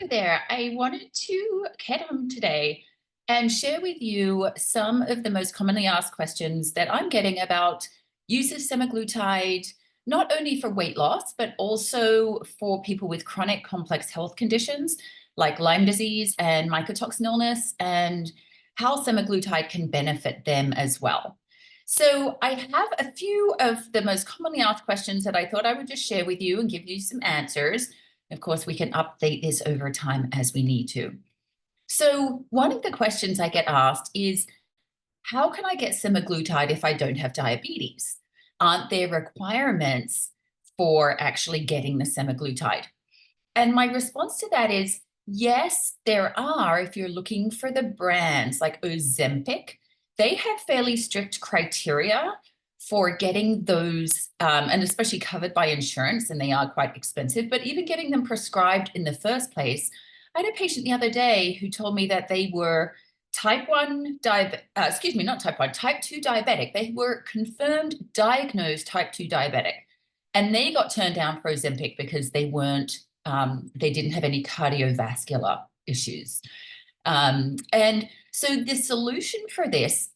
Hi there. I wanted to get on today and share with you some of the most commonly asked questions that I'm getting about use of semaglutide, not only for weight loss, but also for people with chronic complex health conditions like Lyme disease and mycotoxin illness, and how semaglutide can benefit them as well. So I have a few of the most commonly asked questions that I thought I would just share with you and give you some answers. Of course, we can update this over time as we need to. So one of the questions I get asked is, how can I get semaglutide if I don't have diabetes? Aren't there requirements for actually getting the semaglutide? And my response to that is, yes, there are. If you're looking for the brands like Ozempic, they have fairly strict criteria for getting those, and especially covered by insurance, and they are quite expensive, but even getting them prescribed in the first place. I had a patient the other day who told me that they were type 2 diabetic. They were confirmed diagnosed type 2 diabetic. And they got turned down for Ozempic because they didn't have any cardiovascular issues. And so the solution for this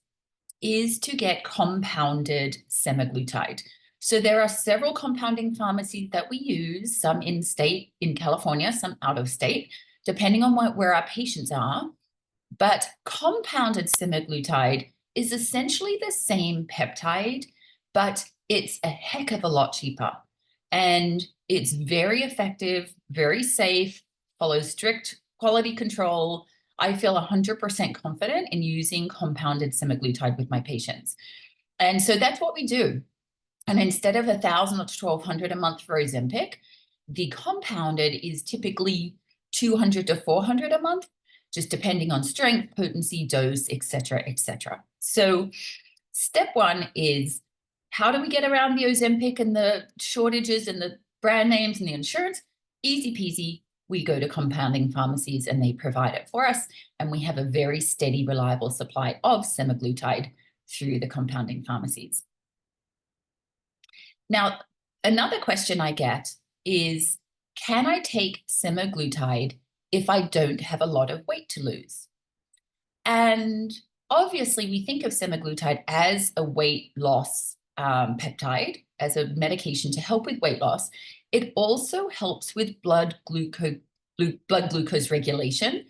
is to get compounded semaglutide. So there are several compounding pharmacies that we use, some in state in California, some out of state, depending on where our patients are. But compounded semaglutide is essentially the same peptide, but it's a heck of a lot cheaper. And it's very effective, very safe, follows strict quality control. I feel 100% confident in using compounded semaglutide with my patients. And so that's what we do. And instead of 1,000 or 1,200 a month for Ozempic, the compounded is typically 200 to 400 a month, just depending on strength, potency, dose, et cetera, et cetera. So step one is, how do we get around the Ozempic and the shortages and the brand names and the insurance? Easy peasy. We go to compounding pharmacies and they provide it for us. And we have a very steady, reliable supply of semaglutide through the compounding pharmacies. Now, another question I get is, can I take semaglutide if I don't have a lot of weight to lose? And obviously, we think of semaglutide as a weight loss peptide, as a medication to help with weight loss. It also helps with blood glucose regulation.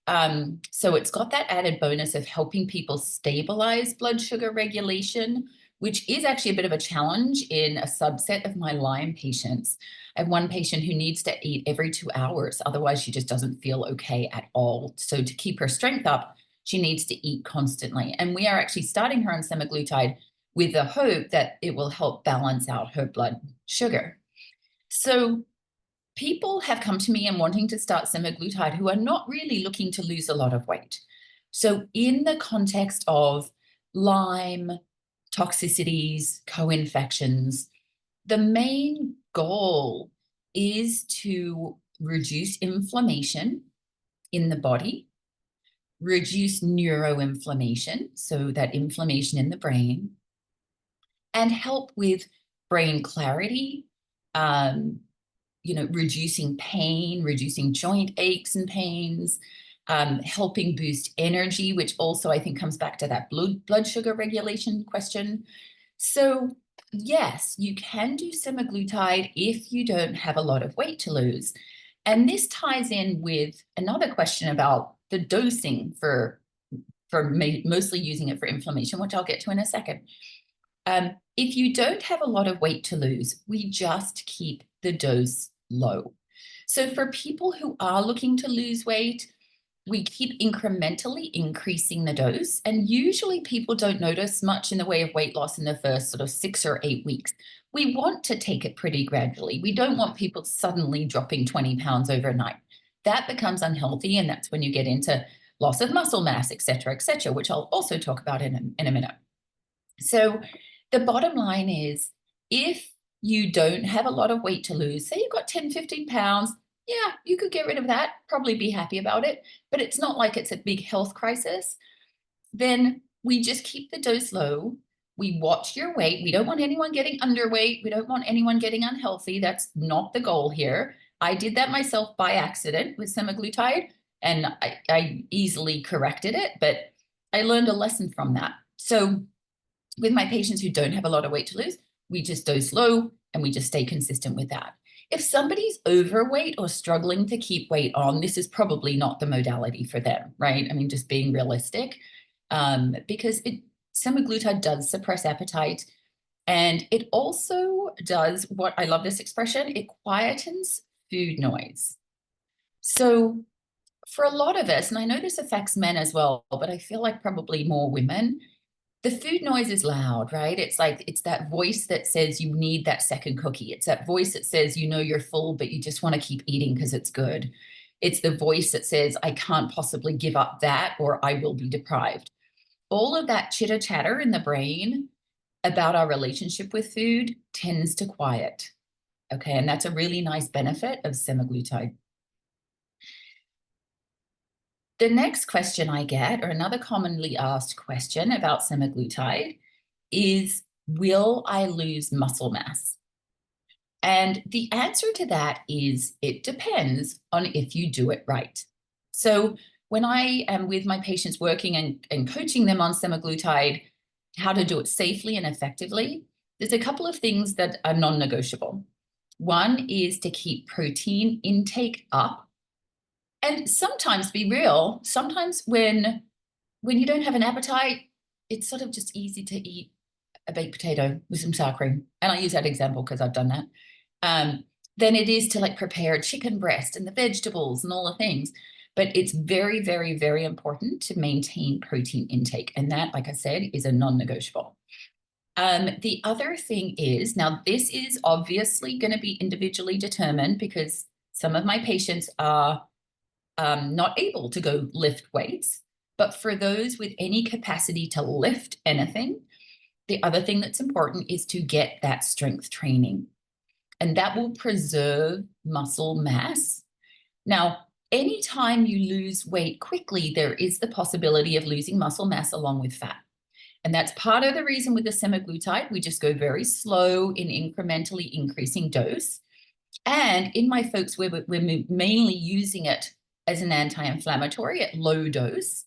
So it's got that added bonus of helping people stabilize blood sugar regulation, which is actually a bit of a challenge in a subset of my Lyme patients. I have one patient who needs to eat every 2 hours. Otherwise, she just doesn't feel okay at all. So to keep her strength up, she needs to eat constantly. And we are actually starting her on semaglutide with the hope that it will help balance out her blood sugar. So people have come to me and wanting to start semaglutide who are not really looking to lose a lot of weight. So in the context of Lyme, toxicities, co-infections, the main goal is to reduce inflammation in the body, reduce neuroinflammation, so that inflammation in the brain, and help with brain clarity, reducing pain, reducing joint aches and pains, helping boost energy, which also I think comes back to that blood sugar regulation question. So yes, you can do semaglutide if you don't have a lot of weight to lose. And this ties in with another question about the dosing for mostly using it for inflammation, which I'll get to in a second. If you don't have a lot of weight to lose, we just keep the dose low. So for people who are looking to lose weight, we keep incrementally increasing the dose. And usually people don't notice much in the way of weight loss in the first sort of 6 or 8 weeks. We want to take it pretty gradually. We don't want people suddenly dropping 20 pounds overnight. That becomes unhealthy. And that's when you get into loss of muscle mass, et cetera, which I'll also talk about in a minute. So the bottom line is, if you don't have a lot of weight to lose, say you've got 10, 15 pounds, yeah, you could get rid of that, probably be happy about it, but it's not like it's a big health crisis. Then we just keep the dose low. We watch your weight. We don't want anyone getting underweight. We don't want anyone getting unhealthy. That's not the goal here. I did that myself by accident with semaglutide, and I easily corrected it, but I learned a lesson from that. So with my patients who don't have a lot of weight to lose, we just dose low and we just stay consistent with that. If somebody's overweight or struggling to keep weight on, this is probably not the modality for them, right? I mean, just being realistic, because semaglutide does suppress appetite. And it also does what, I love this expression, it quietens food noise. So for a lot of us, and I know this affects men as well, but I feel like probably more women, the food noise is loud, right? It's like, it's that voice that says you need that second cookie. It's that voice that says, you know, you're full, but you just want to keep eating because it's good. It's the voice that says, I can't possibly give up that, or I will be deprived. All of that chitter chatter in the brain about our relationship with food tends to quiet. Okay, and that's a really nice benefit of semaglutide. The next question I get, or another commonly asked question about semaglutide, is, will I lose muscle mass? And the answer to that is, it depends on if you do it right. So when I am with my patients working and coaching them on semaglutide, how to do it safely and effectively, there's a couple of things that are non-negotiable. One is to keep protein intake up. And sometimes, be real, sometimes when you don't have an appetite, it's sort of just easy to eat a baked potato with some sour cream. And I use that example because I've done that. Than it is to like prepare a chicken breast and the vegetables and all the things. But it's very, very, very important to maintain protein intake. And that, like I said, is a non-negotiable. The other thing is, now this is obviously going to be individually determined because some of my patients are not able to go lift weights. But for those with any capacity to lift anything, the other thing that's important is to get that strength training. And that will preserve muscle mass. Now, anytime you lose weight quickly, there is the possibility of losing muscle mass along with fat. And that's part of the reason with the semaglutide, we just go very slow in incrementally increasing dose. And in my folks, we're mainly using it as an anti-inflammatory at low dose.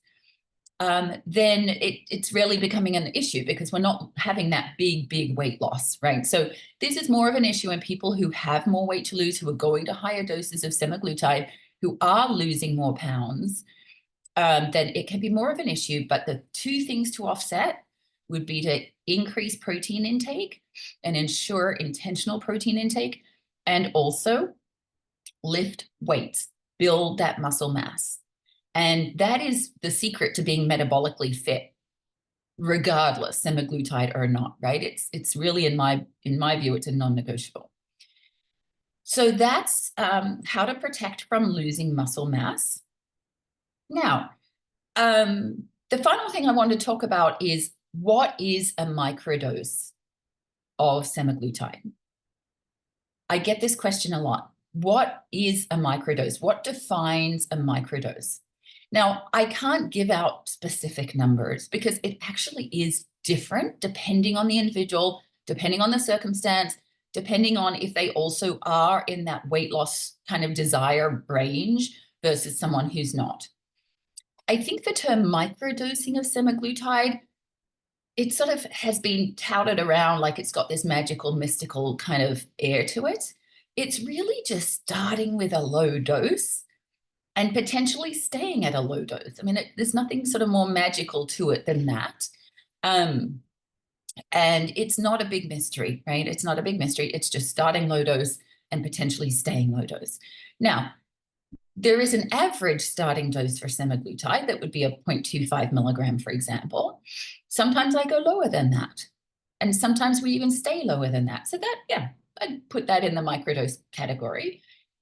Then it's really becoming an issue because we're not having that big weight loss, right? So this is more of an issue in people who have more weight to lose, who are going to higher doses of semaglutide, who are losing more pounds. Then it can be more of an issue. But the two things to offset would be to increase protein intake and ensure intentional protein intake, and also lift weights, build that muscle mass. And that is the secret to being metabolically fit, regardless, semaglutide or not, right? It's really, in my view, it's a non-negotiable. So that's how to protect from losing muscle mass. Now, the final thing I want to talk about is, what is a microdose of semaglutide? I get this question a lot. What is a microdose? What defines a microdose? Now, I can't give out specific numbers because it actually is different depending on the individual, depending on the circumstance, depending on if they also are in that weight loss kind of desire range versus someone who's not. I think the term microdosing of semaglutide, it sort of has been touted around like it's got this magical, mystical kind of air to it. It's really just starting with a low dose and potentially staying at a low dose. I mean, there's nothing sort of more magical to it than that. And it's not a big mystery, right? It's not a big mystery. It's just starting low dose and potentially staying low dose. Now, there is an average starting dose for semaglutide that would be a 0.25 milligram, for example. Sometimes I go lower than that. And sometimes we even stay lower than that. So that, yeah, I'd put that in the microdose category.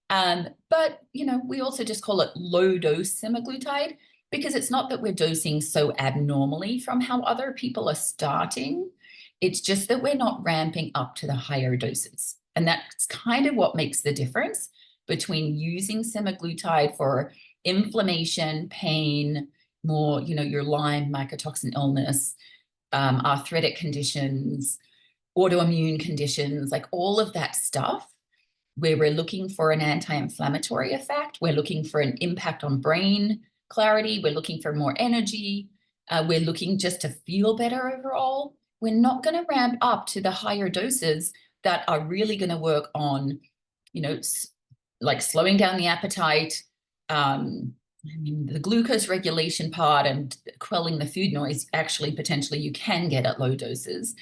But, you know, we also just call it low dose semaglutide because it's not that we're dosing so abnormally from how other people are starting. It's just that we're not ramping up to the higher doses. And that's kind of what makes the difference between using semaglutide for inflammation, pain, more, you know, your Lyme mycotoxin illness, arthritic conditions, autoimmune conditions, like all of that stuff. where we're looking for an anti-inflammatory effect. We're looking for an impact on brain clarity. We're looking for more energy. We're looking just to feel better overall. We're not going to ramp up to the higher doses that are really going to work on, like slowing down the appetite, the glucose regulation part and quelling the food noise, actually, potentially you can get at low doses.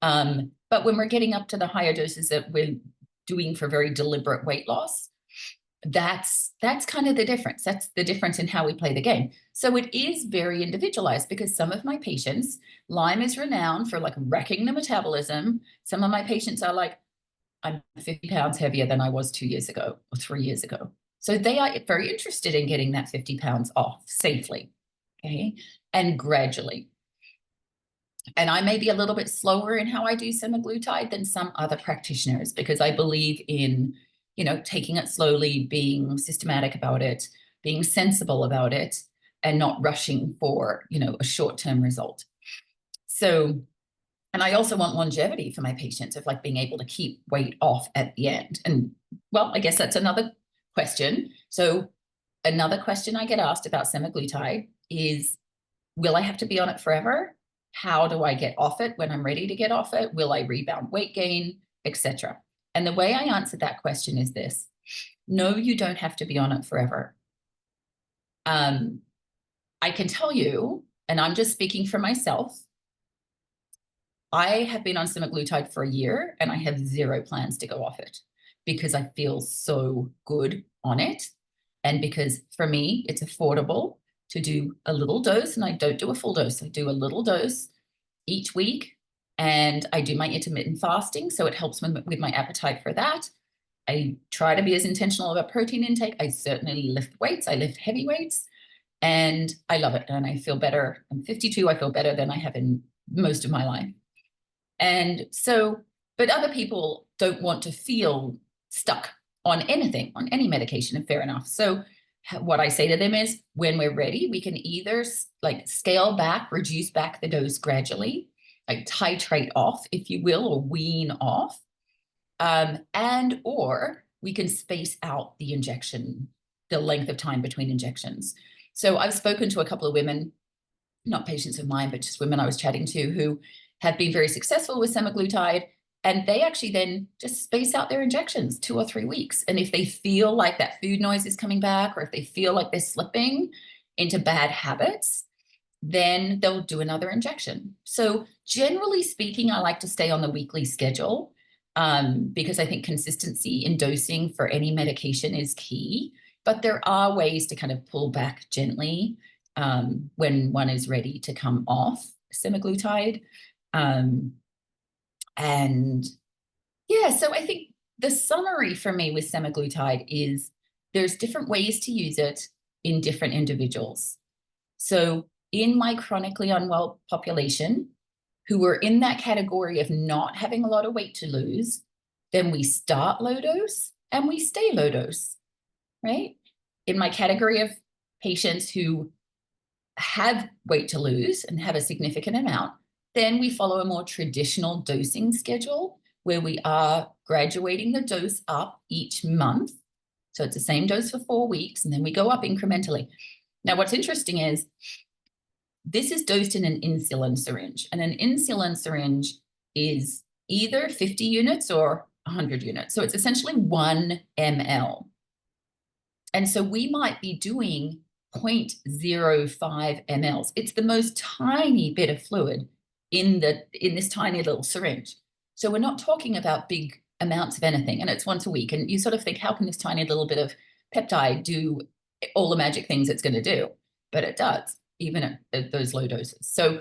But when we're getting up to the higher doses that we're doing for very deliberate weight loss, that's kind of the difference. That's the difference in how we play the game. So it is very individualized, because some of my patients, Lyme is renowned for like wrecking the metabolism. Some of my patients are like, I'm 50 pounds heavier than I was 2 years ago or 3 years ago. So they are very interested in getting that 50 pounds off safely, okay, and gradually. And I may be a little bit slower in how I do semaglutide than some other practitioners, because I believe in, taking it slowly, being systematic about it, being sensible about it, and not rushing for, a short-term result. So, and I also want longevity for my patients, of like being able to keep weight off at the end. And well, I guess that's another question. So another question I get asked about semaglutide is, will I have to be on it forever? How do I get off it when I'm ready to get off it? Will I rebound weight gain, etc.? And the way I answered that question is this: no, you don't have to be on it forever. I can tell you, and I'm just speaking for myself, I have been on semaglutide for a year and I have zero plans to go off it, because I feel so good on it. And because for me, it's affordable to do a little dose, and I don't do a full dose. I do a little dose each week, and I do my intermittent fasting, so it helps with my appetite for that. I try to be as intentional about protein intake. I certainly lift weights. I lift heavy weights, and I love it. And I feel better. I'm 52. I feel better than I have in most of my life. And so, but other people don't want to feel stuck on anything, on any medication, and fair enough. So what I say to them is, when we're ready, we can either like scale back, reduce back the dose gradually, like titrate off, if you will, or wean off. And or we can space out the injection, the length of time between injections. So I've spoken to a couple of women, not patients of mine, but just women I was chatting to, who have been very successful with semaglutide, and they actually then just space out their injections 2 or 3 weeks. And if they feel like that food noise is coming back, or if they feel like they're slipping into bad habits, then they'll do another injection. So generally speaking, I like to stay on the weekly schedule, because I think consistency in dosing for any medication is key. But there are ways to kind of pull back gently when one is ready to come off semaglutide. And yeah, so I think the summary for me with semaglutide is there's different ways to use it in different individuals. So in my chronically unwell population, who were in that category of not having a lot of weight to lose, then we start low dose and we stay low dose, right? In my category of patients who have weight to lose and have a significant amount, then we follow a more traditional dosing schedule, where we are graduating the dose up each month. So it's the same dose for 4 weeks, and then we go up incrementally. Now, what's interesting is this is dosed in an insulin syringe, and an insulin syringe is either 50 units or 100 units. So it's essentially 1 ml. And so we might be doing 0.05 mLs. It's the most tiny bit of fluid in this tiny little syringe. So we're not talking about big amounts of anything, and it's once a week. And you sort of think, how can this tiny little bit of peptide do all the magic things it's going to do? But it does, even at those low doses. So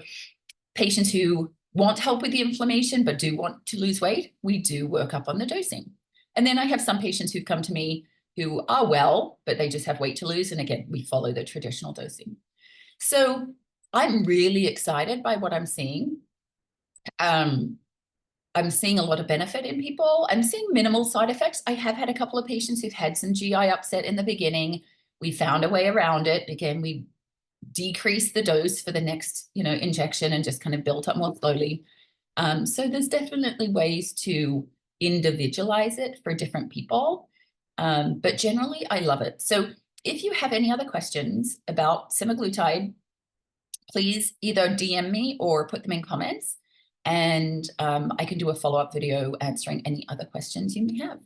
patients who want help with the inflammation but do want to lose weight, we do work up on the dosing. And then I have some patients who've come to me who are well, but they just have weight to lose. And again, we follow the traditional dosing. So I'm really excited by what I'm seeing. I'm seeing a lot of benefit in people. I'm seeing minimal side effects. I have had a couple of patients who've had some GI upset in the beginning. We found a way around it. Again, we decreased the dose for the next, injection, and just kind of built up more slowly. So there's definitely ways to individualize it for different people. But generally, I love it. So if you have any other questions about semaglutide, please either DM me or put them in comments, and I can do a follow-up video answering any other questions you may have.